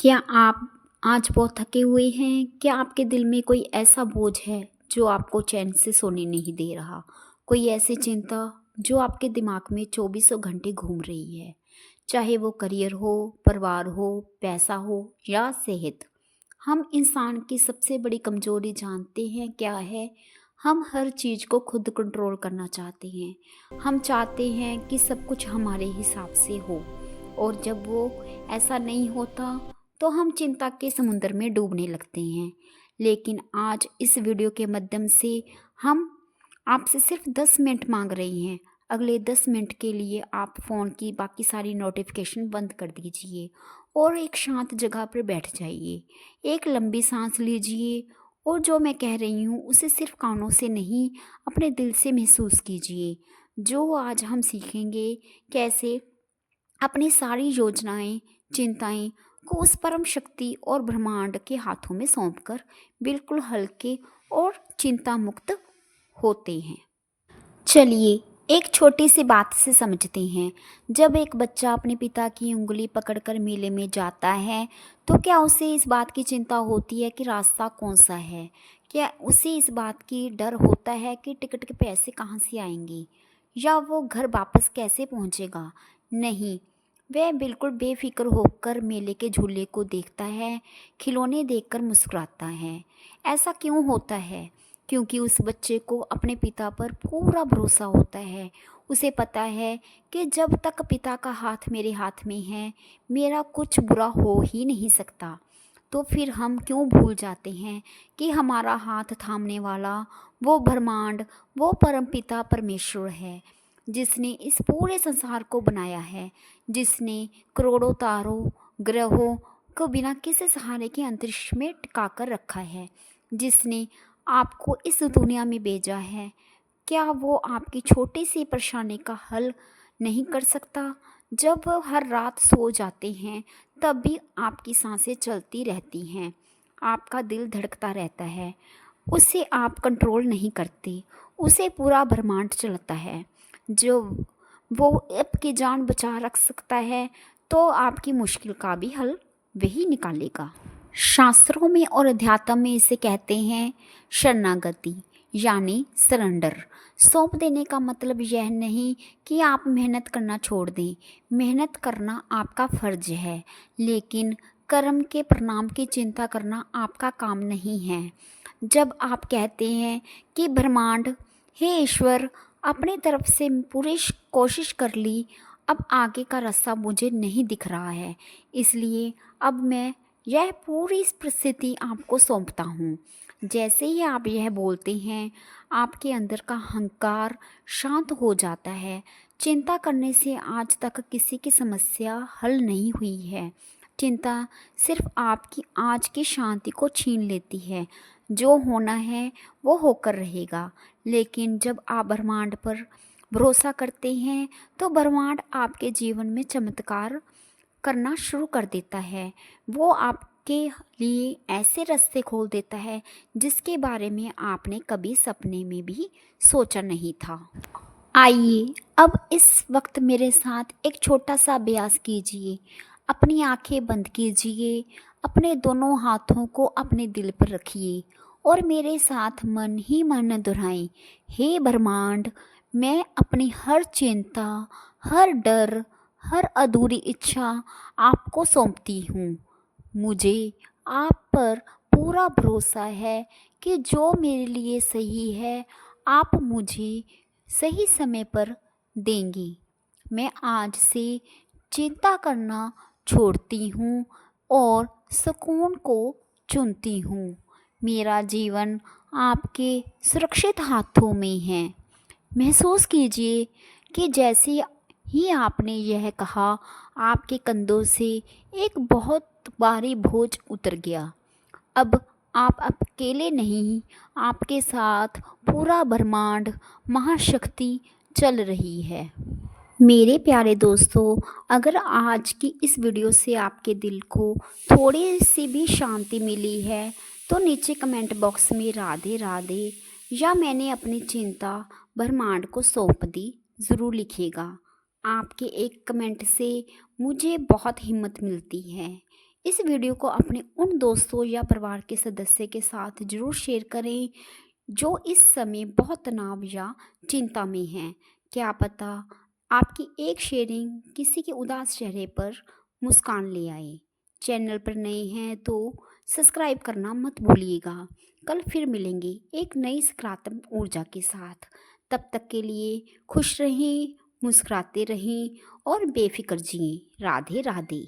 क्या आप आज बहुत थके हुए हैं? क्या आपके दिल में कोई ऐसा बोझ है जो आपको चैन से सोने नहीं दे रहा? कोई ऐसी चिंता जो आपके दिमाग में चौबीसों घंटे घूम रही है? चाहे वो करियर हो, परिवार हो, पैसा हो या सेहत। हम इंसान की सबसे बड़ी कमजोरी जानते हैं क्या है? हम हर चीज़ को खुद कंट्रोल करना चाहते हैं। हम चाहते हैं कि सब कुछ हमारे हिसाब से हो, और जब वो ऐसा नहीं होता तो हम चिंता के समुद्र में डूबने लगते हैं। लेकिन आज इस वीडियो के माध्यम से हम आपसे सिर्फ 10 मिनट मांग रहे हैं। अगले 10 मिनट के लिए आप फ़ोन की बाकी सारी नोटिफिकेशन बंद कर दीजिए और एक शांत जगह पर बैठ जाइए। एक लंबी सांस लीजिए और जो मैं कह रही हूँ उसे सिर्फ कानों से नहीं, अपने दिल से महसूस कीजिए। जो आज हम सीखेंगे कैसे अपनी सारी योजनाएं, चिंताएं को उस परम शक्ति और ब्रह्मांड के हाथों में सौंपकर बिल्कुल हल्के और चिंता मुक्त होते हैं। चलिए एक छोटी सी बात से समझते हैं। जब एक बच्चा अपने पिता की उंगली पकड़कर मेले में जाता है तो क्या उसे इस बात की चिंता होती है कि रास्ता कौन सा है? क्या उसे इस बात की डर होता है कि टिकट के पैसे कहाँ से आएंगे या वो घर वापस कैसे पहुँचेगा? नहीं, वह बिल्कुल बेफिक्र होकर मेले के झूले को देखता है, खिलौने देखकर मुस्कुराता है। ऐसा क्यों होता है? क्योंकि उस बच्चे को अपने पिता पर पूरा भरोसा होता है। उसे पता है कि जब तक पिता का हाथ मेरे हाथ में है, मेरा कुछ बुरा हो ही नहीं सकता। तो फिर हम क्यों भूल जाते हैं कि हमारा हाथ थामने वाला वो ब्रह्मांड, वो परमपिता परमेश्वर है, जिसने इस पूरे संसार को बनाया है, जिसने करोड़ों तारों, ग्रहों को बिना किसी सहारे के अंतरिक्ष में टिका कर रखा है, जिसने आपको इस दुनिया में भेजा है। क्या वो आपकी छोटी सी परेशानी का हल नहीं कर सकता? जब वह हर रात सो जाते हैं तब भी आपकी सांसें चलती रहती हैं, आपका दिल धड़कता रहता है। उसे आप कंट्रोल नहीं करते, उसे पूरा ब्रह्मांड चलता है। जो वो आपकी जान बचा रख सकता है तो आपकी मुश्किल का भी हल वही निकालेगा। शास्त्रों में और अध्यात्म में इसे कहते हैं शरणागति, यानी सरेंडर। सौंप देने का मतलब यह नहीं कि आप मेहनत करना छोड़ दें। मेहनत करना आपका फर्ज है, लेकिन कर्म के परिणाम की चिंता करना आपका काम नहीं है। जब आप कहते हैं कि ब्रह्मांड, हे ईश्वर, अपनी तरफ से पूरी कोशिश कर ली, अब आगे का रास्ता मुझे नहीं दिख रहा है, इसलिए अब मैं यह पूरी परिस्थिति आपको सौंपता हूँ। जैसे ही आप यह बोलते हैं, आपके अंदर का अहंकार शांत हो जाता है। चिंता करने से आज तक किसी की समस्या हल नहीं हुई है। चिंता सिर्फ आपकी आज की शांति को छीन लेती है। जो होना है वो होकर रहेगा, लेकिन जब आप ब्रह्मांड पर भरोसा करते हैं तो ब्रह्मांड आपके जीवन में चमत्कार करना शुरू कर देता है। वो आपके लिए ऐसे रास्ते खोल देता है जिसके बारे में आपने कभी सपने में भी सोचा नहीं था। आइए अब इस वक्त मेरे साथ एक छोटा सा अभ्यास कीजिए। अपनी आंखें बंद कीजिए, अपने दोनों हाथों को अपने दिल पर रखिए और मेरे साथ मन ही मन दोहराएं, हे ब्रह्मांड, मैं अपनी हर चिंता, हर डर, हर अधूरी इच्छा आपको सौंपती हूँ। मुझे आप पर पूरा भरोसा है कि जो मेरे लिए सही है आप मुझे सही समय पर देंगी। मैं आज से चिंता करना छोड़ती हूँ और सुकून को चुनती हूँ। मेरा जीवन आपके सुरक्षित हाथों में है। महसूस कीजिए कि जैसे ही आपने यह कहा, आपके कंधों से एक बहुत भारी बोझ उतर गया। अब आप अकेले नहीं, आपके साथ पूरा ब्रह्मांड, महाशक्ति चल रही है। मेरे प्यारे दोस्तों, अगर आज की इस वीडियो से आपके दिल को थोड़ी सी भी शांति मिली है तो नीचे कमेंट बॉक्स में राधे राधे या मैंने अपनी चिंता ब्रह्मांड को सौंप दी ज़रूर लिखिएगा। आपके एक कमेंट से मुझे बहुत हिम्मत मिलती है। इस वीडियो को अपने उन दोस्तों या परिवार के सदस्य के साथ ज़रूर शेयर करें जो इस समय बहुत तनाव या चिंता में हैं। क्या पता आपकी एक शेयरिंग किसी के उदास चेहरे पर मुस्कान ले आए। चैनल पर नए हैं तो सब्सक्राइब करना मत भूलिएगा। कल फिर मिलेंगे एक नई सकारात्मक ऊर्जा के साथ। तब तक के लिए खुश रहें, मुस्कुराते रहें और बेफिक्र जिएं। राधे राधे।